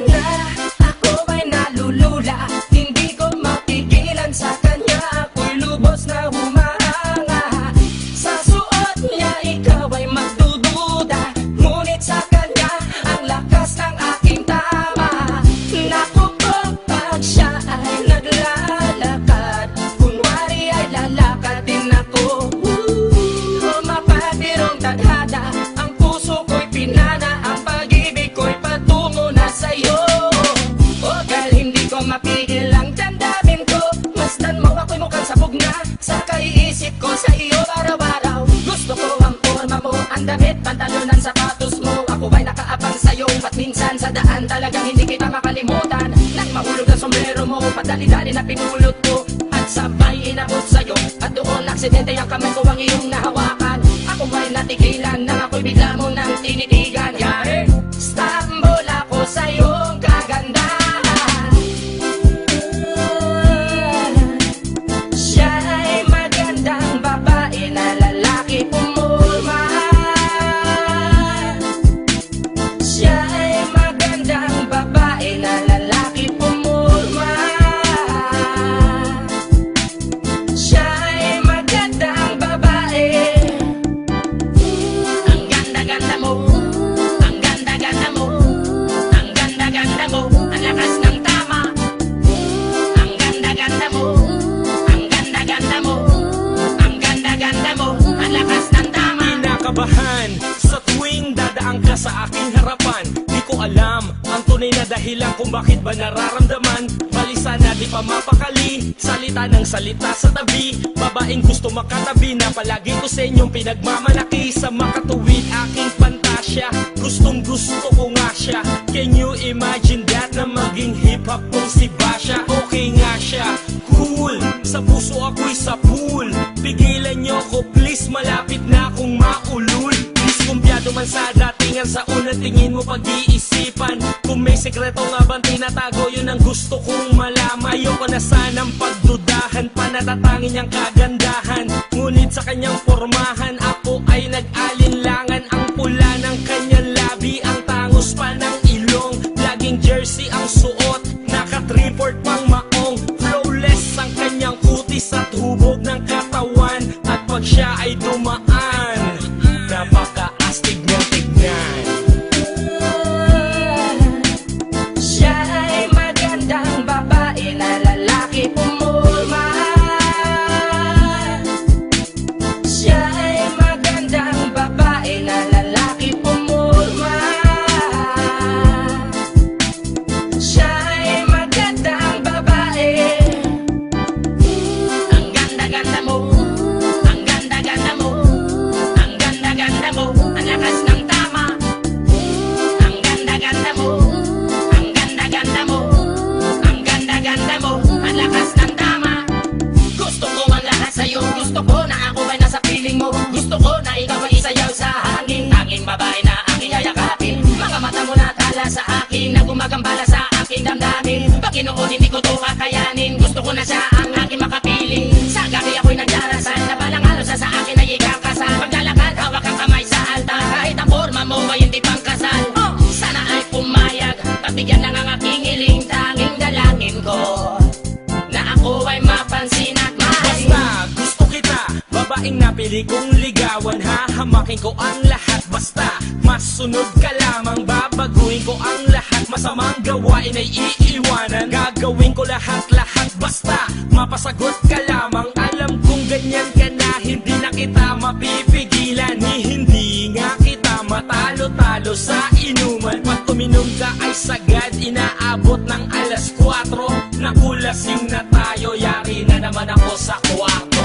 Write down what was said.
na, ako ay nalulula. Hindi ko mapigilan sa kanya, ako'y lubos na humahanga. Sa suot niya ikaw ay magdududa, ngunit sa kanya ang lakas ng aking tama. Naku po, pag siya ay naglalakad, kunwari ay lalakad din ako. Mapatirong tadhana, ang puso ko'y pinana, ang pag-ibig ko'y patungo na sa'yo. O dahil hindi ko mapigil ang damdamin ko, masdan mo ako'y mukhang sabog na sa kaiisip ko sa iyo araw-araw. Gusto ko ang forma mo, ang damit, pantalon, ang sapatos mo. Ako ba'y nakaabang sa'yo, ba't minsan sa daan talagang hindi kita makalimutan. Nang mahulog na sombrero mo, padali-dali na pinulot ko, at sabay inabot sa'yo, at doon aksidente ang kamay ko ang iyong nahawakan. Ako ba'y natigilan nang ako'y bigla mo nang tinitigan. Yari, stambol ako sa iyong kagandahan. Siya ay magandang babae na lalaki pumulma. Siya ay magandang babae na lalaki pumulma. Siya ay magandang babae. Ang ganda-ganda mo, ang ganda-ganda mo, ang ganda-ganda mo, ang lakas ng tama. Ang ganda-ganda mo, ang ganda-ganda mo, ang ganda-ganda mo, ang lakas ng tama. Kinakabahan sa tuwing dadaan ka sa aking harapan. Di ko alam ang tunay na dahilan kung bakit ba nararamdaman. Balisa na di pa mapakali, salita ng salita sa tabi. Babaeng gusto makatabi na palagi ko sa inyong pinagmamalaki. Sa makatuwid aking pantasya, gustong gusto ko nga siya. Can you imagine that na maging hip-hop kong si Basha? Okay nga siya, cool, sa puso ako'y sa pool. Pigilan niyo ko please, malapit na akong maulul. Diskumpiyado man sa datingan, sa unang tingin mo pag-iisipan. Kung may sekreto nga bang tinatago, yun ang gusto kong malaman. Ayoko na sanang pagdudahan, panatatangin niyang kagandahan. Ngunit sa kanyang pormahan, ako ay nag-alinlangan. Ang pula ng kanyang labi, ang tangos pa ng ilong. Laging jersey ang suot, naka-3/4 pang maong. Flawless ang kanyang kutis at hubog ng katawan. At pag siya ay dumaan, napaka-astig niyang tignan. Siya ay magandang babae na lalaki pumulma. Siya ay magandang babae na lalaki pumulma. Siya ay magandang babae. Ang ganda-ganda mo, ang ganda-ganda mo, ang ganda-ganda mo, ang lakas ng tama. Ang ganda-ganda mo, ang ganda-ganda mo, ang ganda-ganda mo, ang lakas ng tama. Gusto ko ang lahat sa'yo, gusto ko na ako ay nasa piling mo. Gusto ko na ikaw ay isayaw sa hangin, tanging babae na aking yayakapin. Mga mata mo na tala sa akin, na gumagambala sa aking damdamin. Pagkinoon hindi ko to kakayanin, gusto ko na siya ang aking makapiling. Sa gabi ako'y nagdarasal, na balang araw sa akin ay ikakasal. Paglalakad, hawak ang kamay sa altar, kahit ang forma mo ay hindi pang kasal. Sana ay pumayag, pagbigyan ng ang aking hiling, tanging dalangin ko na ako ay mapansin at mahal. Basta gusto kita, babaeng napili kong ligawan. Hahamakin ko ang lahat, basta masunod ka lamang. Babaguhin ko ang lahat, masamang gawain ay iiwanan. Gagawin ko lahat-lahat, basta mapasagot ka lamang. Alam kong ganyan ka na, hindi na kita mapipigilan. Hindi nga kita matalo-talo sa inuman. Pag uminom ka ay sagad, inaabot ng alas 4. Nakulasing na tayo, yari na naman ako sa kwarto.